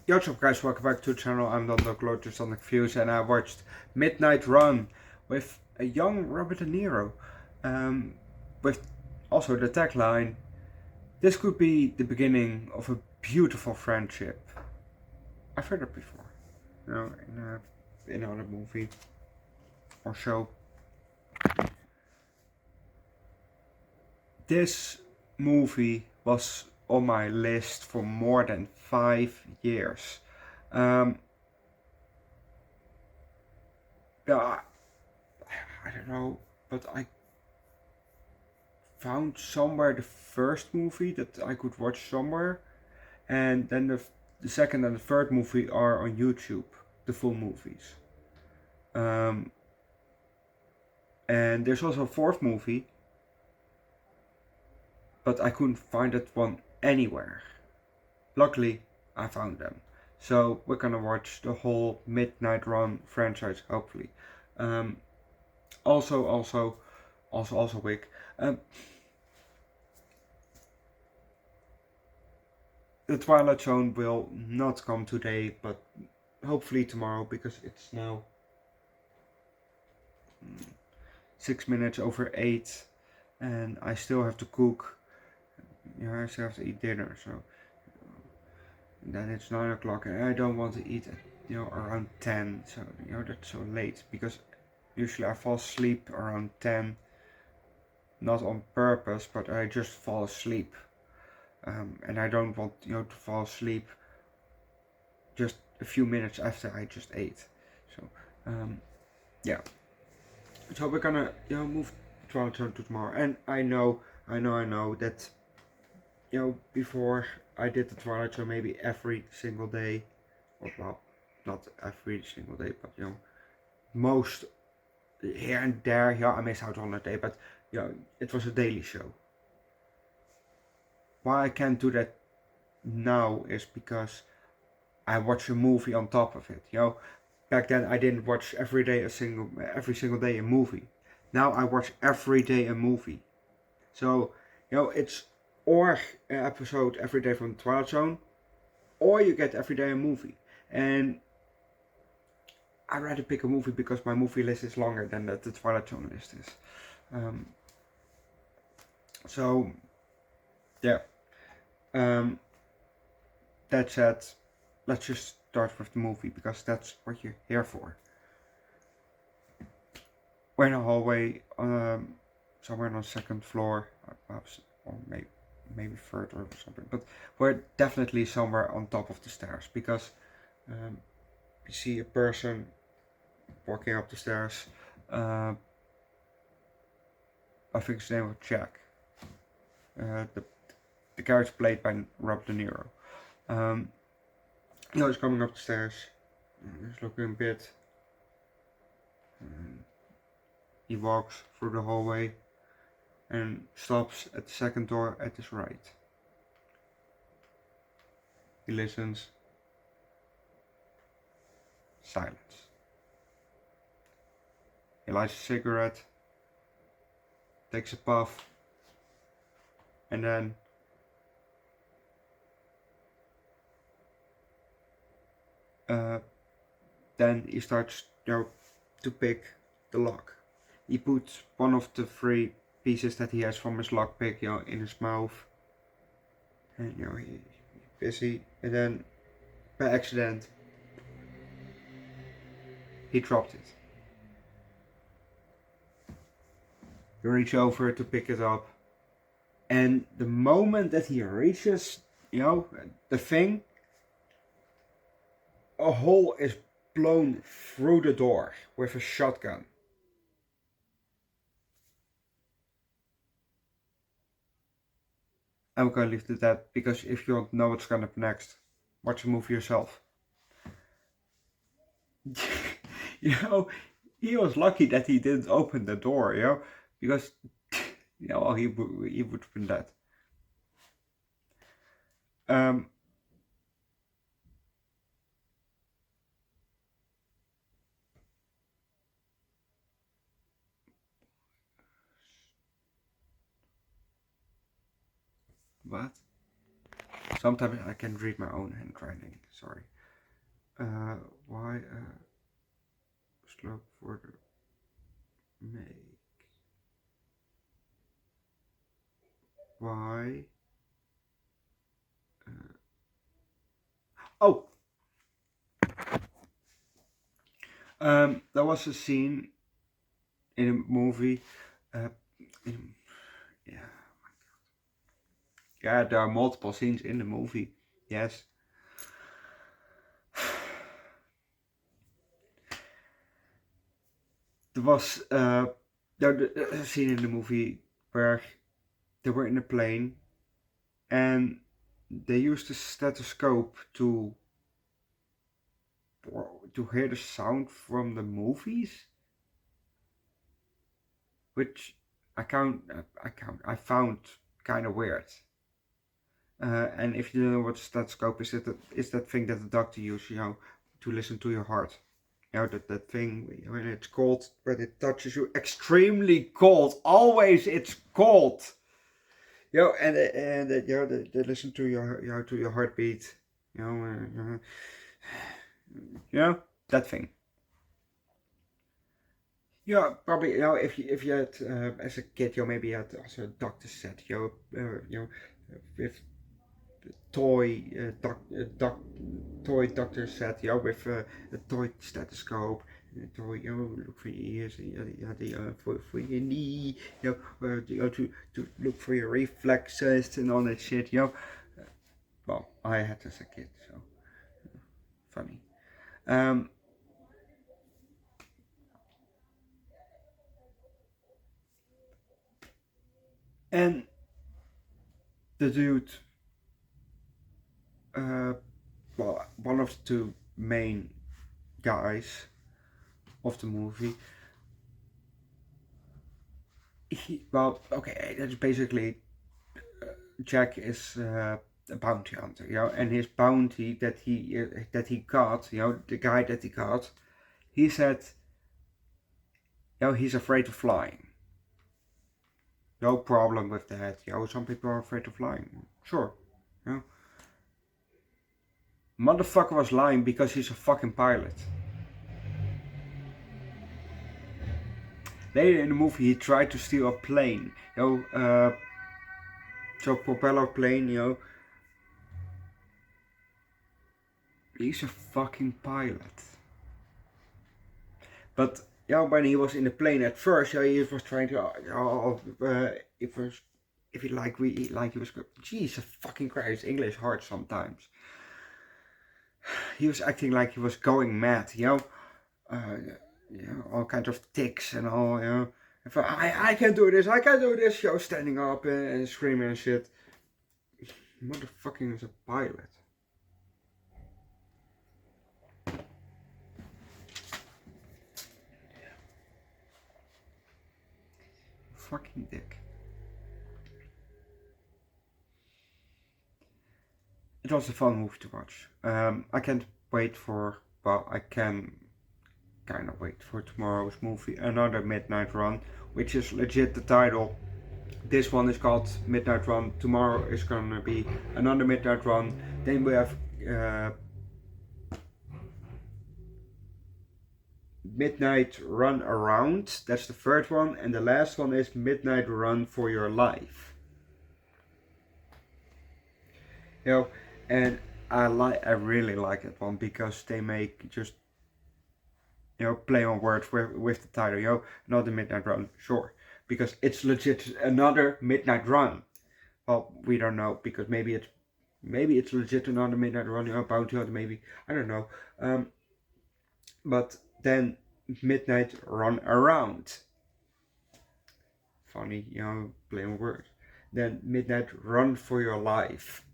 Yo, what's up guys, welcome back to the channel. I'm Underdog Eats, and I watched Midnight Run with a young Robert De Niro. With also the tagline, "This could be the beginning of a beautiful friendship." I've heard it before, in another movie or show. This movie was on my list for more than 5 years. Um, yeah, I don't know, but I found somewhere the first movie that I could watch somewhere, and then the second and the third movie are on YouTube, the full movies. And there's also a fourth movie, but I couldn't find that one anywhere. Luckily, I found them. So we're gonna watch the whole Midnight Run franchise, hopefully. Also, Wick. The Twilight Zone will not come today, but hopefully tomorrow, because it's now 6 minutes over 8, and I still have to cook. I still have to eat dinner, so then it's 9 o'clock, and I don't want to eat at around 10. So that's so late, because usually I fall asleep around 10, not on purpose, but I just fall asleep. And I don't want to fall asleep just a few minutes after I just ate. So yeah. So we're gonna move Twilight Zone to tomorrow. And I know that before I did the Twilight Zone maybe every single day, or well, not every single day, but most here and there. I missed out on a day, but it was a daily show. Why I can't do that now is because I watch a movie on top of it. Back then I didn't watch every single day a movie. Now I watch every day a movie. So it's or an episode every day from the Twilight Zone, or you get every day a movie. And I rather pick a movie because my movie list is longer than the Twilight Zone list is. So yeah. That said, let's just start with the movie, because that's what you're here for. We're in a hallway, somewhere on the second floor, perhaps, or maybe third or something. But we're definitely somewhere on top of the stairs, because you see a person walking up the stairs. I think his name was Jack. The character played by Robert De Niro. He's coming up the stairs. He's looking a bit. He walks through the hallway and stops at the second door at his right. He listens. Silence. He lights a cigarette, takes a puff, and then he starts to pick the lock. He puts one of the 3 pieces that he has from his lockpick in his mouth, and he's busy, and then by accident he dropped it. He reaches over to pick it up, and the moment that he reaches the thing, a hole is blown through the door with a shotgun. I'm gonna leave it at that, because if you don't know what's gonna happen next, watch the movie yourself. He was lucky that he didn't open the door, because he would have been dead. What? Sometimes I can't read my own handwriting. Sorry. Why slope for the make? Why? Oh, there was a scene in a movie. In, yeah, yeah, there are multiple scenes in the movie. Yes. There was a scene in the movie where they were in a plane and they used a stethoscope to hear the sound from the movies, which I found kind of weird. And if you don't know what a stethoscope is, it's that thing that the doctor uses, to listen to your heart. That thing when it's cold, when it touches you, extremely cold. Always, it's cold. And they listen to your heartbeat. That thing. Yeah, probably. If you had as a kid, maybe you had also a doctor set. With toy toy doctor set. With a toy stethoscope. Toy, look for your ears, for your knee, to look for your reflexes and all that shit. Well, I had as a kid, so funny. And the dude, well, one of the two main guys of the movie, that's basically Jack is a bounty hunter, and his bounty that he got, the guy that he got, he said, he's afraid of flying. No problem with that, some people are afraid of flying, sure, Motherfucker was lying because he's a fucking pilot. Later in the movie, he tried to steal a plane, so propeller plane, He's a fucking pilot. But when he was in the plane at first, he was trying to, if he was, Jesus fucking Christ, English hard sometimes. He was acting like he was going mad, all kinds of tics and all, I can do this, standing up and screaming and shit. Motherfucking is a pilot. Fucking dick. It was a fun movie to watch. I can't wait I can kind of wait for tomorrow's movie, Another Midnight Run, which is legit the title. This one is called Midnight Run. Tomorrow is gonna be Another Midnight Run. Then we have Midnight Run Around. That's the third one, and the last one is Midnight Run for Your Life. And I really like that one because they make just play on words with the title. Another Midnight Run, sure, because it's legit another midnight run. Well, we don't know, because maybe it's legit another midnight run. Bounty hunter, maybe, I don't know. But then Midnight Run Around. Funny, play on words. Then Midnight Run for Your Life.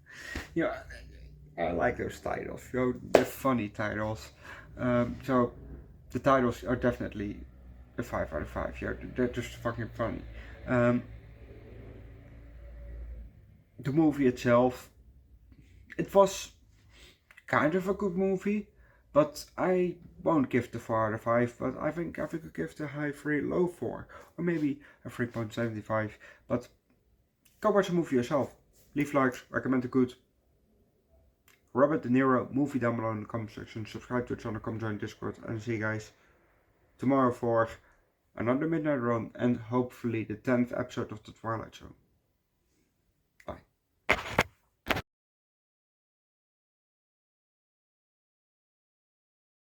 I like those titles. They're funny titles. So the titles are definitely a 5 out of 5. They're just fucking funny. The movie itself, it was kind of a good movie, but I won't give the 4 out of 5. But I think I could give the high 3, low 4, or maybe a 3.75. But go watch the movie yourself. Leave likes, recommend it good. Robert De Niro movie down below in the comment section. Subscribe to the channel, come join Discord, and see you guys tomorrow for another Midnight Run and hopefully the 10th episode of the Twilight Zone.